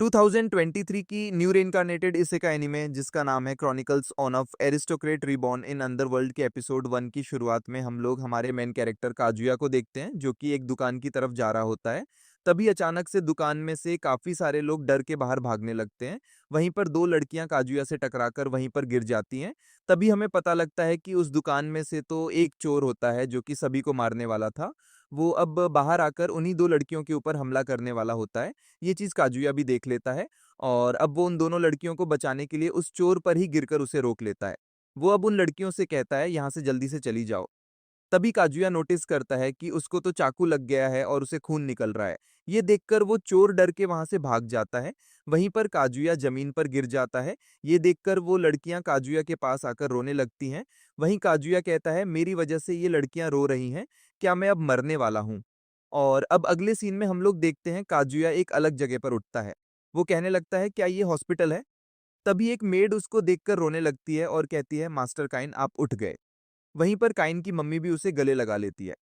2023 की new रेनकार्नेटेड इसेका anime जिसका नाम है chronicles on off aristocrat reborn in underworld के एपिसोड 1 की शुरुआत में हम लोग हमारे मेन कैरेक्टर काजुया को देखते हैं जो कि एक दुकान की तरफ जा रहा होता है। तभी अचानक से दुकान में से काफी सारे लोग डर के बाहर भागने लगते हैं। वहीं पर दो लड़कियां काजुया से टकराकर वहीं पर गिर जाती हैं। तभी हमें पता लगता है कि उस दुकान में से तो एक चोर होता है जो कि सभी को मारने वाला था। वो अब बाहर आकर उन्हीं दो लड़कियों के ऊपर हमला करने वाला होता है। ये चीज़ काजुया भी देख लेता है और अब वो उन दोनों लड़कियों को बचाने के लिए उस चोर पर ही गिरकर उसे रोक लेता है। वो अब उन लड़कियों से कहता है यहाँ से जल्दी से चली जाओ। तभी काजुया नोटिस करता है कि उसको तो चाकू लग गया है और उसे खून निकल रहा है। ये देखकर वो चोर डर के वहां से भाग जाता है। वहीं पर काजुया जमीन पर गिर जाता है। ये देखकर वो लड़कियां काजुया के पास आकर रोने लगती हैं। वहीं काजुया कहता है मेरी वजह से ये लड़कियां रो रही हैं, क्या मैं अब मरने वाला हूँ। और अब अगले सीन में हम लोग देखते हैं काजुया एक अलग जगह पर उठता है। वो कहने लगता है क्या ये हॉस्पिटल है। तभी एक मेड उसको देखकर रोने लगती है और कहती है मास्टर काइन आप उठ गए। वहीं पर काइन की मम्मी भी उसे गले लगा लेती है।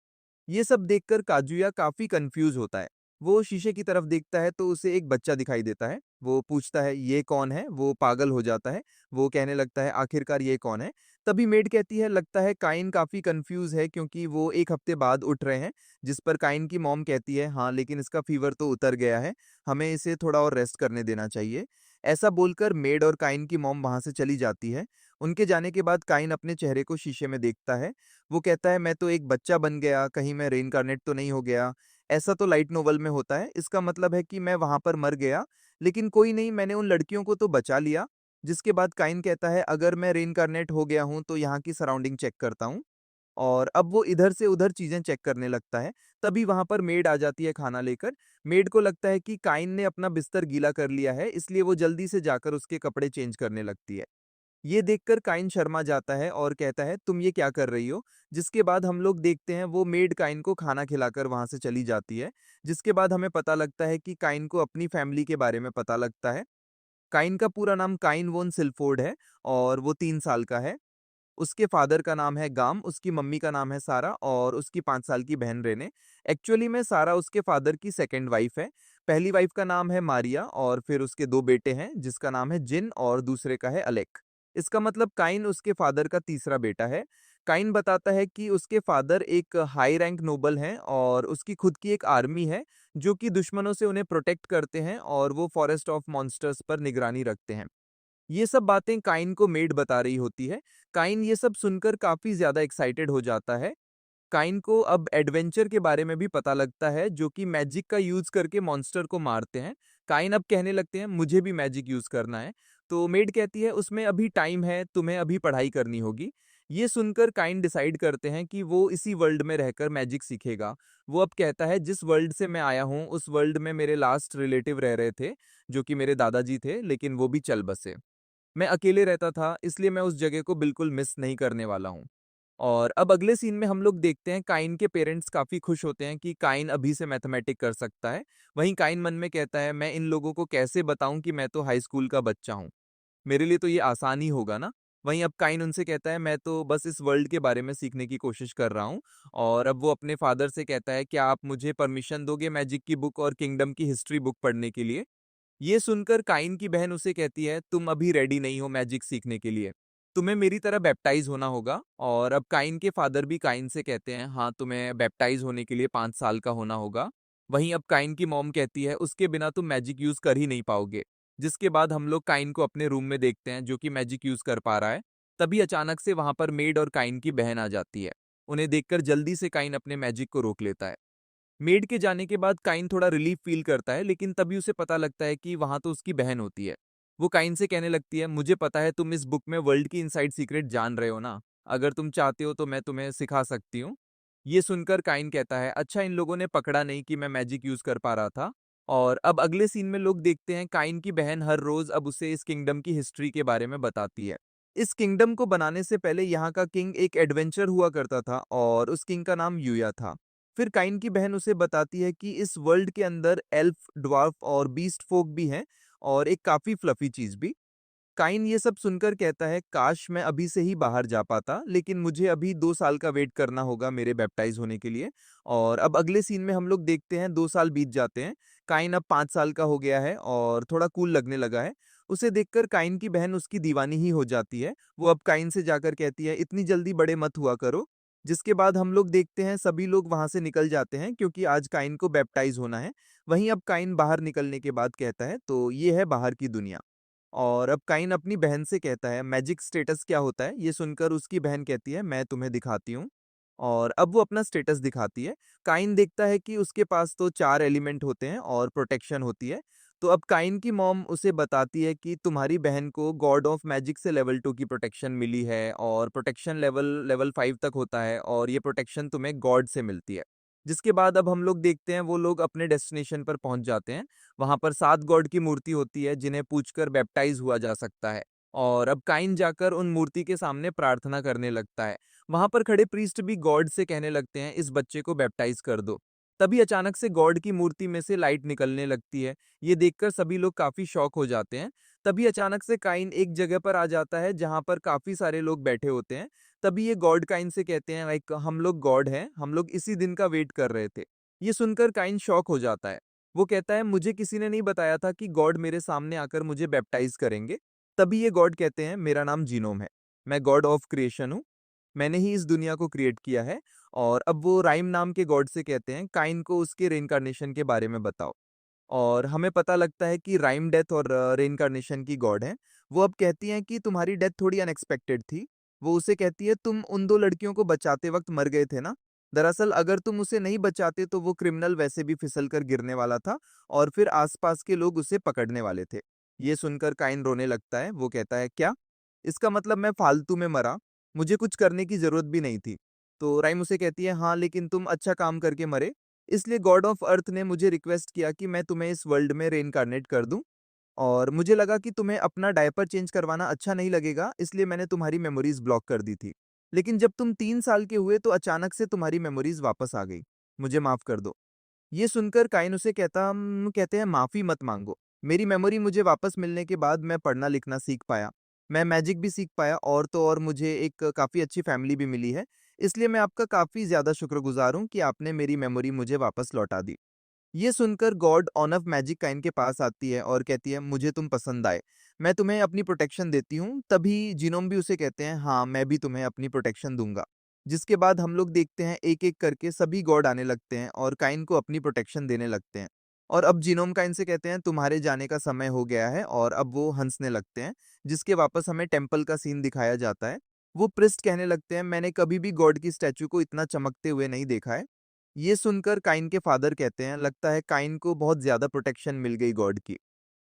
ये सब देखकर काजुया काफी कंफ्यूज होता है। वो शीशे की तरफ देखता है तो उसे एक बच्चा दिखाई देता है। वो पूछता है ये कौन है, वो पागल हो जाता है। वो कहने लगता है आखिरकार ये कौन है। तभी मेड कहती है लगता है काइन काफी कंफ्यूज है क्योंकि वो एक हफ्ते बाद उठ रहे हैं। जिस पर काइन की मॉम कहती है हाँ लेकिन इसका फीवर तो उतर गया है, हमें इसे थोड़ा और रेस्ट करने देना चाहिए। ऐसा बोलकर मेड और काइन की मॉम वहां से चली जाती है। उनके जाने के बाद काइन अपने चेहरे को शीशे में देखता है। वो कहता है मैं तो एक बच्चा बन गया, कहीं मैं रेनकार्नेट तो नहीं हो गया। ऐसा तो लाइट नोवेल में होता है, इसका मतलब है कि मैं वहां पर मर गया। लेकिन कोई नहीं, मैंने उन लड़कियों को तो बचा लिया। जिसके बाद काइन कहता है अगर मैं रेनकार्नेट हो गया हूं तो यहाँ की सराउंडिंग चेक करता हूँ। और अब वो इधर से उधर चीजें चेक करने लगता है। तभी वहां पर मेड आ जाती है खाना लेकर। मेड को लगता है कि काइन ने अपना बिस्तर गीला कर लिया है, इसलिए वो जल्दी से जाकर उसके कपड़े चेंज करने लगती है। ये देखकर काइन शर्मा जाता है और कहता है तुम ये क्या कर रही हो। जिसके बाद हम लोग देखते हैं वो मेड काइन को खाना खिलाकर वहां से चली जाती है। जिसके बाद हमें पता लगता है कि काइन को अपनी फैमिली के बारे में पता लगता है। काइन का पूरा नाम काइन वोन सिल्फोर्ड है और वो 3 साल का है। उसके फादर का नाम है गाम, उसकी मम्मी का नाम है सारा और उसकी 5 साल की बहन रेने। एक्चुअली में सारा उसके फादर की सेकंड वाइफ है। पहली वाइफ का नाम है मारिया और फिर उसके दो बेटे हैं जिसका नाम है जिन और दूसरे का है अलेक। इसका मतलब काइन उसके फादर का तीसरा बेटा है। काइन बताता है कि उसके फादर एक हाई रैंक नोबल हैं और उसकी खुद की एक आर्मी है जो कि दुश्मनों से उन्हें प्रोटेक्ट करते हैं और वो फॉरेस्ट ऑफ मॉन्स्टर्स पर निगरानी रखते हैं। ये सब बातें काइन को मेड बता रही होती है। काइन ये सब सुनकर काफी ज्यादा एक्साइटेड हो जाता है। काइन को अब एडवेंचर के बारे में भी पता लगता है जो कि मैजिक का यूज करके मॉन्स्टर को मारते हैं। काइन अब कहने लगते हैं मुझे भी मैजिक यूज करना है। तो मेड कहती है उसमें अभी टाइम है, तुम्हें अभी पढ़ाई करनी होगी। ये सुनकर काइन डिसाइड करते हैं कि वो इसी वर्ल्ड में रहकर मैजिक सीखेगा। वो अब कहता है जिस वर्ल्ड से मैं आया हूँ उस वर्ल्ड में मेरे लास्ट रिलेटिव रह रहे थे जो कि मेरे दादाजी थे, लेकिन वो भी चल बसे। मैं अकेले रहता था इसलिए मैं उस जगह को बिल्कुल मिस नहीं करने वाला हूँ। और अब अगले सीन में हम लोग देखते हैं काइन के पेरेंट्स काफी खुश होते हैं कि काइन अभी से मैथमेटिक कर सकता है। वहीं काइन मन में कहता है मैं इन लोगों को कैसे बताऊं कि मैं तो हाई स्कूल का बच्चा हूं, मेरे लिए तो ये आसान ही होगा ना। वहीं अब काइन उनसे कहता है मैं तो बस इस वर्ल्ड के बारे में सीखने की कोशिश कर रहा हूँ। और अब वो अपने फादर से कहता है क्या आप मुझे परमिशन दोगे मैजिक की बुक और किंगडम की हिस्ट्री बुक पढ़ने के लिए। ये सुनकर काइन की बहन उसे कहती है तुम अभी रेडी नहीं हो मैजिक सीखने के लिए, तुम्हें मेरी तरह बैप्टाइज होना होगा। और अब काइन के फादर भी काइन से कहते हैं हाँ तुम्हें बैप्टाइज होने के लिए 5 साल का होना होगा। वहीं अब काइन की मॉम कहती है उसके बिना तुम मैजिक यूज कर ही नहीं पाओगे। जिसके बाद हम लोग काइन को अपने रूम में देखते हैं जो कि मैजिक यूज कर पा रहा है। तभी अचानक से वहां पर मेड और काइन की बहन आ जाती है। उन्हें देखकर जल्दी से काइन अपने मैजिक को रोक लेता है। मेड के जाने के बाद काइन थोड़ा रिलीफ फील करता है, लेकिन तभी उसे पता लगता है कि वहां तो उसकी बहन होती है। वो काइन से कहने लगती है मुझे पता है तुम इस बुक में वर्ल्ड की इनसाइड सीक्रेट जान रहे हो ना, अगर तुम चाहते हो तो मैं तुम्हें सिखा सकती हूँ। ये सुनकर काइन कहता है अच्छा इन लोगों ने पकड़ा नहीं कि मैं मैजिक यूज कर पा रहा था। और अब अगले सीन में लोग देखते हैं काइन की बहन हर रोज अब उसे इस किंगडम की हिस्ट्री के बारे में बताती है। इस किंगडम को बनाने से पहले यहाँ का किंग एक एडवेंचर हुआ करता था और उस किंग का नाम यूया था। फिर काइन की बहन उसे बताती है कि इस वर्ल्ड के अंदर एल्फ, ड्वार्फ और बीस्ट फोक भी हैं और एक काफी फ्लफी चीज भी। काइन ये सब सुनकर कहता है, काश मैं अभी से ही बाहर जा पाता, लेकिन मुझे अभी 2 साल का वेट करना होगा मेरे बैप्टाइज़ होने के लिए। और अब अगले सीन में हम लोग देखते हैं 2 साल बीत जाते हैं। काइन अब 5 साल का हो गया है और थोड़ा कूल लगने लगा है। उसे देखकर काइन की बहन उसकी दीवानी ही हो जाती है। वो अब काइन से जाकर कहती है, इतनी जल्दी बड़े मत हुआ करो। जिसके बाद हम लोग देखते हैं सभी लोग वहाँ से निकल जाते हैं क्योंकि आज काइन को बैप्टाइज़ होना है। वहीं अब काइन बाहर निकलने के बाद कहता है, तो ये है बाहर की दुनिया। और अब काइन अपनी बहन से कहता है, मैजिक स्टेटस क्या होता है? ये सुनकर उसकी बहन कहती है, मैं तुम्हें दिखाती हूँ। और अब वो अपना स्टेटस दिखाती है। काइन देखता है कि उसके पास तो 4 एलिमेंट होते हैं और प्रोटेक्शन होती है। तो अब काइन की मॉम उसे बताती है कि तुम्हारी बहन को गॉड ऑफ मैजिक से लेवल 2 की प्रोटेक्शन मिली है और प्रोटेक्शन लेवल लेवल 5 तक होता है और ये प्रोटेक्शन तुम्हें गॉड से मिलती है। जिसके बाद अब हम लोग देखते हैं वो लोग अपने डेस्टिनेशन पर पहुंच जाते हैं। वहां पर 7 गॉड की मूर्ति होती है जिन्हें पूजकर बैप्टाइज हुआ जा सकता है। और अब काइन जाकर उन मूर्ति के सामने प्रार्थना करने लगता है। वहां पर खड़े प्रीस्ट भी गॉड से कहने लगते हैं, इस बच्चे को बैप्टाइज कर दो। तभी अचानक से गॉड की मूर्ति में से लाइट निकलने लगती है। ये देखकर सभी लोग काफी शॉक हो जाते हैं। तभी अचानक से काइन एक जगह पर आ जाता है जहां पर काफी सारे लोग बैठे होते हैं। तभी ये गॉड काइन से कहते हैं, लाइक हम लोग गॉड हैं, हम लोग इसी दिन का वेट कर रहे थे। ये सुनकर काइन शॉक हो जाता है। वो कहता है, मुझे किसी ने नहीं बताया था कि गॉड मेरे सामने आकर मुझे बैप्टाइज करेंगे। तभी ये गॉड कहते हैं, मेरा नाम जीनोम है, मैं गॉड ऑफ क्रिएशन हूँ, मैंने ही इस दुनिया को क्रिएट किया है। और अब वो राइम नाम के गॉड से कहते हैं, काइन को उसके रेइनकार्नेशन के बारे में बताओ। और हमें पता लगता है कि राइम डेथ और रेइनकार्नेशन की गॉड है। वो अब कहती हैं कि तुम्हारी डेथ थोड़ी अनएक्सपेक्टेड थी। वो उसे कहती है, तुम उन 2 लड़कियों को बचाते वक्त मर गए थे ना? दरअसल अगर तुम उसे नहीं बचाते तो वो क्रिमिनल वैसे भी फिसल कर गिरने वाला था और फिर आसपास के लोग उसे पकड़ने वाले थे। ये सुनकर काइन रोने लगता है। वो कहता है, क्या? इसका मतलब मैं फालतू में मरा? मुझे कुछ करने की जरूरत भी नहीं थी। तो राइम उसे कहती है, हाँ लेकिन तुम अच्छा काम करके मरे, इसलिए गॉड ऑफ अर्थ ने मुझे रिक्वेस्ट किया कि मैं तुम्हें इस वर्ल्ड में रेइनकार्नेट कर दूं। और मुझे लगा कि तुम्हें अपना डायपर चेंज करवाना अच्छा नहीं लगेगा, इसलिए मैंने तुम्हारी मेमोरीज ब्लॉक कर दी थी। लेकिन जब तुम 3 साल के हुए तो अचानक से तुम्हारी मेमोरीज वापस आ गई। मुझे माफ कर दो। ये सुनकर काइन उसे कहते हैं, माफी मत मांगो। मेरी मेमोरी मुझे वापस मिलने के बाद मैं पढ़ना लिखना सीख पाया, मैं मैजिक भी सीख पाया और तो और मुझे एक काफी अच्छी फैमिली भी मिली है। इसलिए मैं आपका काफी ज्यादा शुक्रगुजार हूँ कि आपने मेरी मेमोरी मुझे वापस लौटा दी। ये सुनकर गॉड ऑन ऑफ मैजिक काइन के पास आती है और कहती है, मुझे तुम पसंद आए, मैं तुम्हें अपनी प्रोटेक्शन देती हूँ। तभी जिनोम भी उसे कहते हैं, हाँ मैं भी तुम्हें अपनी प्रोटेक्शन दूंगा। जिसके बाद हम लोग देखते हैं एक एक करके सभी गॉड आने लगते हैं और काइन को अपनी प्रोटेक्शन देने लगते हैं। और अब जिनोम काइन से कहते हैं, तुम्हारे जाने का समय हो गया है, और अब वो हंसने लगते हैं। जिसके वापस हमें टेम्पल का सीन दिखाया जाता है। वो प्रिस्ट कहने लगते हैं, मैंने कभी भी गॉड की स्टैचू को इतना चमकते हुए नहीं देखा है। ये सुनकर काइन के फादर कहते हैं, लगता है काइन को बहुत ज्यादा प्रोटेक्शन मिल गई गॉड की।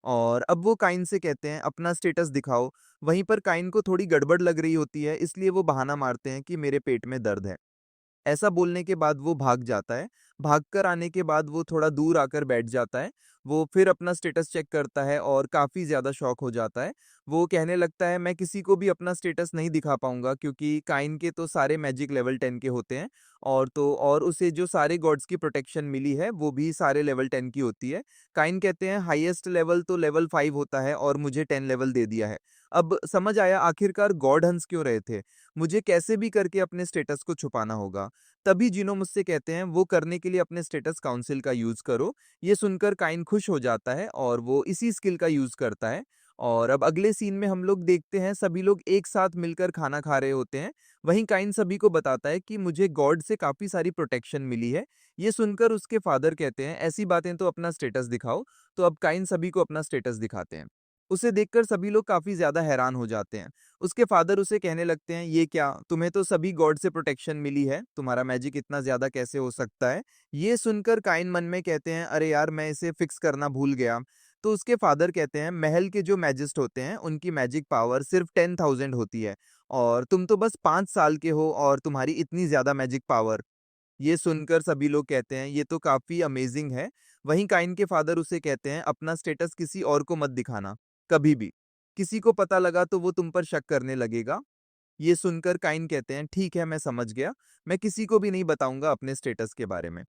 और अब वो काइन से कहते हैं, अपना स्टेटस दिखाओ। वहीं पर काइन को थोड़ी गड़बड़ लग रही होती है, इसलिए वो बहाना मारते हैं कि मेरे पेट में दर्द है। ऐसा बोलने के बाद वो भाग जाता है। भागकर आने के बाद वो थोड़ा दूर आकर बैठ जाता है। वो फिर अपना स्टेटस चेक करता है और काफ़ी ज़्यादा शॉक हो जाता है। वो कहने लगता है, मैं किसी को भी अपना स्टेटस नहीं दिखा पाऊँगा क्योंकि काइन के तो सारे मैजिक लेवल 10 के होते हैं। और उसे जो सारे गॉड्स की प्रोटेक्शन मिली है वो भी सारे लेवल 10 की होती है। काइन कहते हैं, हाईएस्ट लेवल तो लेवल 5 होता है और मुझे 10 लेवल दे दिया है। अब समझ आया आखिरकार गॉड हंस क्यों रहे थे। मुझे कैसे भी करके अपने स्टेटस को छुपाना होगा। तभी जिनो मुझसे कहते हैं, वो करने के लिए अपने स्टेटस काउंसिल का यूज करो। ये सुनकर काइन खुश हो जाता है और वो इसी स्किल का यूज करता है। और अब अगले सीन में हम लोग देखते हैं सभी लोग एक साथ मिलकर खाना खा रहे होते हैं। वहीं काइन सभी को बताता है कि मुझे गॉड से काफी सारी प्रोटेक्शन मिली है। ये सुनकर उसके फादर कहते हैं, ऐसी बातें तो अपना स्टेटस दिखाओ। तो अब काइन सभी को अपना स्टेटस दिखाते हैं। उसे देखकर सभी लोग काफी ज्यादा हैरान हो जाते हैं। उसके फादर उसे कहने लगते हैं, ये क्या, तुम्हें तो सभी गॉड से प्रोटेक्शन मिली है, तुम्हारा मैजिक इतना ज्यादा कैसे हो सकता है? ये सुनकर काइन मन में कहते हैं, अरे यार मैं इसे फिक्स करना भूल गया। तो उसके फादर कहते हैं, महल के जो मैजिस्ट होते हैं उनकी मैजिक पावर सिर्फ 10,000 होती है, और तुम तो बस 5 साल के हो और तुम्हारी इतनी ज्यादा मैजिक पावर। ये सुनकर सभी लोग कहते हैं, ये तो काफी अमेजिंग है। वहीं काइन के फादर उसे कहते हैं, अपना स्टेटस किसी और को मत दिखाना, कभी भी। किसी को पता लगा तो वो तुम पर शक करने लगेगा। ये सुनकर काइन कहते हैं, ठीक है मैं समझ गया, मैं किसी को भी नहीं बताऊंगा अपने स्टेटस के बारे में।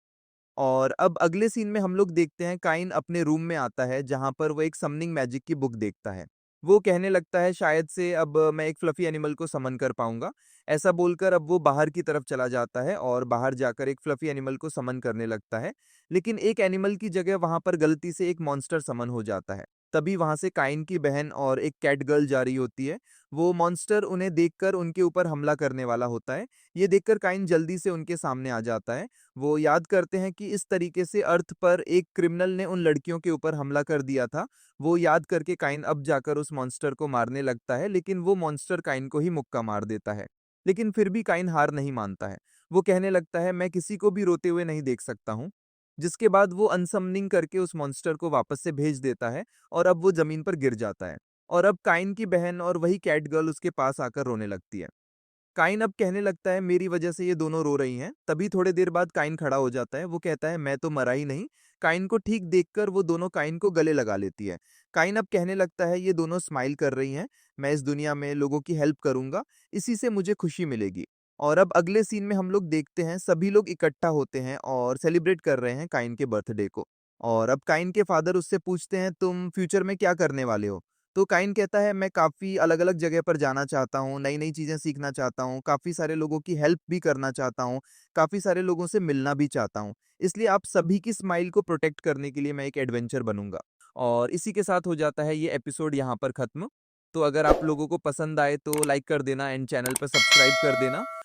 और अब अगले सीन में हम लोग देखते हैं काइन अपने रूम में आता है जहां पर वो एक समनिंग मैजिक की बुक देखता है। वो कहने लगता है शायद से अब मैं एक फ्लफी एनिमल को समन कर पाऊँगा। ऐसा बोलकर अब वो बाहर की तरफ चला जाता है और बाहर जाकर एक फ्लफी एनिमल को समन करने लगता है। लेकिन एक एनिमल की जगह वहाँ पर गलती से एक मॉन्स्टर समन हो जाता है। तभी वहाँ से काइन की बहन और एक कैट गर्ल जा रही होती है। वो मॉन्स्टर उन्हें देखकर उनके ऊपर हमला करने वाला होता है। ये देखकर काइन जल्दी से उनके सामने आ जाता है। वो याद करते हैं कि इस तरीके से अर्थ पर एक क्रिमिनल ने उन लड़कियों के ऊपर हमला कर दिया था। वो याद करके काइन अब जाकर उस मॉन्स्टर को मारने लगता है, लेकिन वो मॉन्स्टर काइन को ही मुक्का मार देता है। लेकिन फिर भी काइन हार नहीं मानता है। वो कहने लगता है मैं किसी को भी रोते हुए नहीं देख सकता हूँ। जिसके बाद वो अनसमनिंग करके उस मॉन्स्टर को वापस से भेज देता है और अब वो जमीन पर गिर जाता है। और अब काइन की बहन और वही कैट गर्ल उसके पास आकर रोने लगती है। काइन अब कहने लगता है मेरी वजह से ये दोनों रो रही हैं। तभी थोड़े देर बाद काइन खड़ा हो जाता है। वो कहता है मैं तो मरा ही नहीं। काइन को ठीक देखकर वो दोनों काइन को गले लगा लेती है। काइन अब कहने लगता है ये दोनों स्माइल कर रही हैं। मैं इस दुनिया में लोगों की हेल्प करूंगा। इसी से मुझे खुशी मिलेगी। और अब अगले सीन में हम लोग देखते हैं सभी लोग इकट्ठा होते हैं और सेलिब्रेट कर रहे हैं काइन के बर्थडे को। और अब काइन के फादर उससे पूछते हैं तुम फ्यूचर में क्या करने वाले हो? तो काइन कहता है मैं काफ़ी अलग-अलग जगह पर जाना चाहता हूँ, नई-नई चीज़ें सीखना चाहता हूँ, काफ़ी सारे लोगों की हेल्प भी करना चाहता हूँ, काफ़ी सारे लोगों से मिलना भी चाहता हूँ। इसलिए आप सभी की स्माइल को प्रोटेक्ट करने के लिए मैं एक एडवेंचर बनूँगा। और इसी के साथ हो जाता है ये एपिसोड यहाँ पर ख़त्म। तो अगर आप लोगों को पसंद आए तो लाइक कर देना एंड चैनल पे सब्सक्राइब कर देना।